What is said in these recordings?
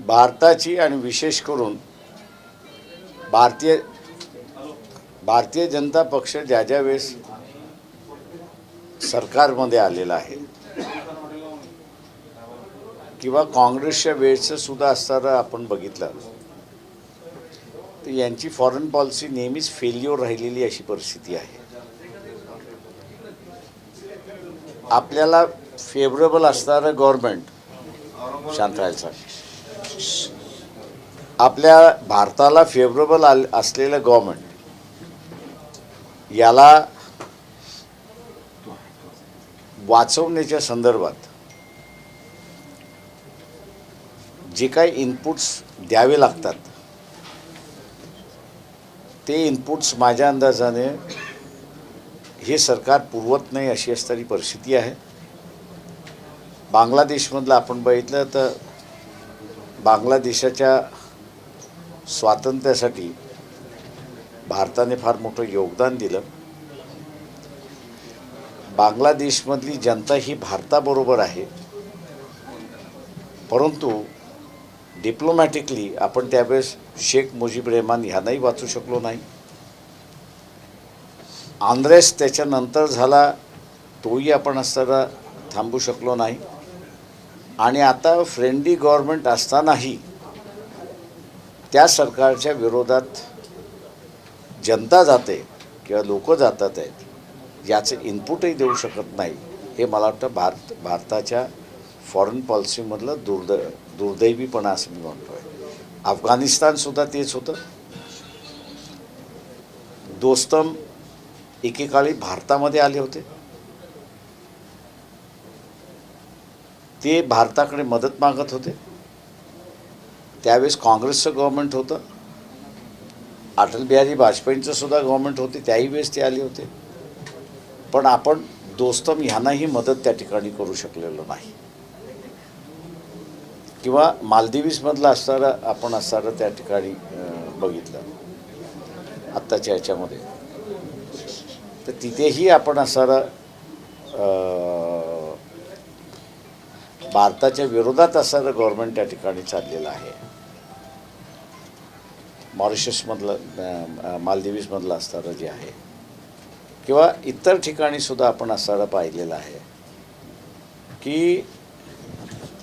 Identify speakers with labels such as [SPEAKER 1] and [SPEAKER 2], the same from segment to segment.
[SPEAKER 1] भारताची आणि विशेष करून भारतीय जनता पक्ष ज्या वेळेस सरकारमध्ये आलेला आहे किंवा काँग्रेसच्या वेळेचं सुद्धा असताना आपण बघितलं तर यांची फॉरेन पॉलिसी नेहमीच फेल्युअर राहिलेली अशी परिस्थिती आहे। आपल्याला फेवरेबल असणारं गव्हर्नमेंट शांत राहायचं, आपल्या भारताला फेवरेबल असलेलं गव्हर्नमेंट याला वाचवण्याच्या संदर्भात जे काही इनपुट्स द्यावे लागतात ते इनपुट्स माझ्या अंदाजाने हे सरकार पुरवत नाही अशी असणारी परिस्थिती आहे। बांगलादेशमधलं आपण बघितलं तर बांगलादेशाच्या स्वातंत्र्यासाठी भारताने फार मोठं योगदान दिलं। बांगलादेशमधली जनता ही भारताबरोबर आहे, परंतु डिप्लोमॅटिकली आपण त्यावेळेस शेख मुजीब रेहमान ह्यांनाही वाचू शकलो नाही। अनरेस्ट त्याच्यानंतर झाला तोही आपण असताना थांबू शकलो नाही। आणि आता फ्रेंडली गव्हर्नमेंट असतानाही त्या सरकारच्या विरोधात जनता जाते किंवा लोक जातात आहेत याचं इनपुटही देऊ शकत नाही। हे मला वाटतं भारताच्या फॉरेन पॉलिसीमधलं दुर्दैवीपणा असं मी म्हणतोय। अफगाणिस्तानसुद्धा तेच होतं। दोस्तम एकेकाळी भारतामध्ये आले होते, ते भारताकडे मदत मागत होते। त्यावेळेस काँग्रेसचं गव्हर्नमेंट होतं, अटल बिहारी वाजपेयींचं सुद्धा गव्हर्नमेंट होते, त्याही वेळेस ते आले होते। पण आपण दोस्तम ह्यांनाही मदत त्या ठिकाणी करू शकलेलो नाही। किंवा मालदिव्समधलं असताना आपण असताना त्या ठिकाणी बघितलं आत्ताच्या ह्याच्यामध्ये, तर तिथेही आपण असताना भारताच्या विरोधात असणारं गव्हर्नमेंट त्या ठिकाणी चाललेलं आहे। मॉरिशसमधलं मालदिव्समधलं असणारं जे आहे किंवा इतर ठिकाणी सुद्धा आपण असताना पाहिलेलं आहे की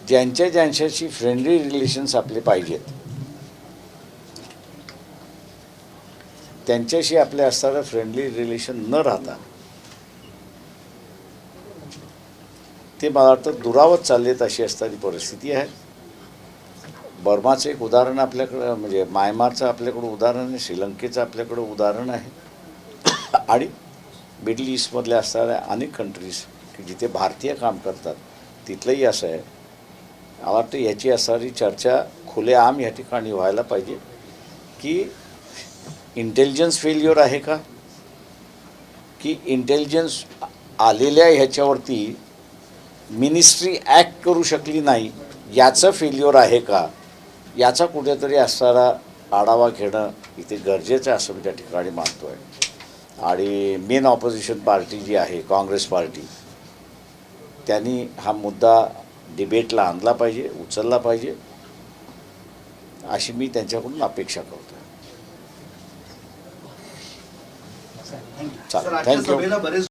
[SPEAKER 1] ज्यांच्याशी फ्रेंडली रिलेशन्स आपले पाहिजेत त्यांच्याशी आपले असणारं फ्रेंडली रिलेशन न राहता ते मला वाटतं दुरावत चाललेत अशी असणारी परिस्थिती आहे। बर्माचं एक उदाहरण आपल्याकडं म्हणजे म्यानमारचं आपल्याकडं उदाहरण आहे, श्रीलंकेचं आपल्याकडं उदाहरण आहे आणि मिडल ईस्टमधल्या असणाऱ्या अनेक कंट्रीज की जिथे भारतीय काम करतात तिथलंही असं आहे। मला वाटतं याची असणारी चर्चा खुलेआम या ठिकाणी व्हायला पाहिजे की इंटेलिजन्स फेल्युअर आहे का, की इंटेलिजन्स आलेल्या ह्याच्यावरती मिनिस्ट्री ॲक्ट करू शकली नाही याचं फेल्युअर आहे का, याचा कुठेतरी असणारा आढावा घेणं इथे गरजेचं आहे असं मी त्या ठिकाणी मानतो आहे। आणि मेन ऑपोजिशन पार्टी जी आहे काँग्रेस पार्टी, त्यांनी हा मुद्दा डिबेटला आणला पाहिजे, उचलला पाहिजे अशी मी त्यांच्याकडून अपेक्षा करतो आहे। चालेल, थँक्यू।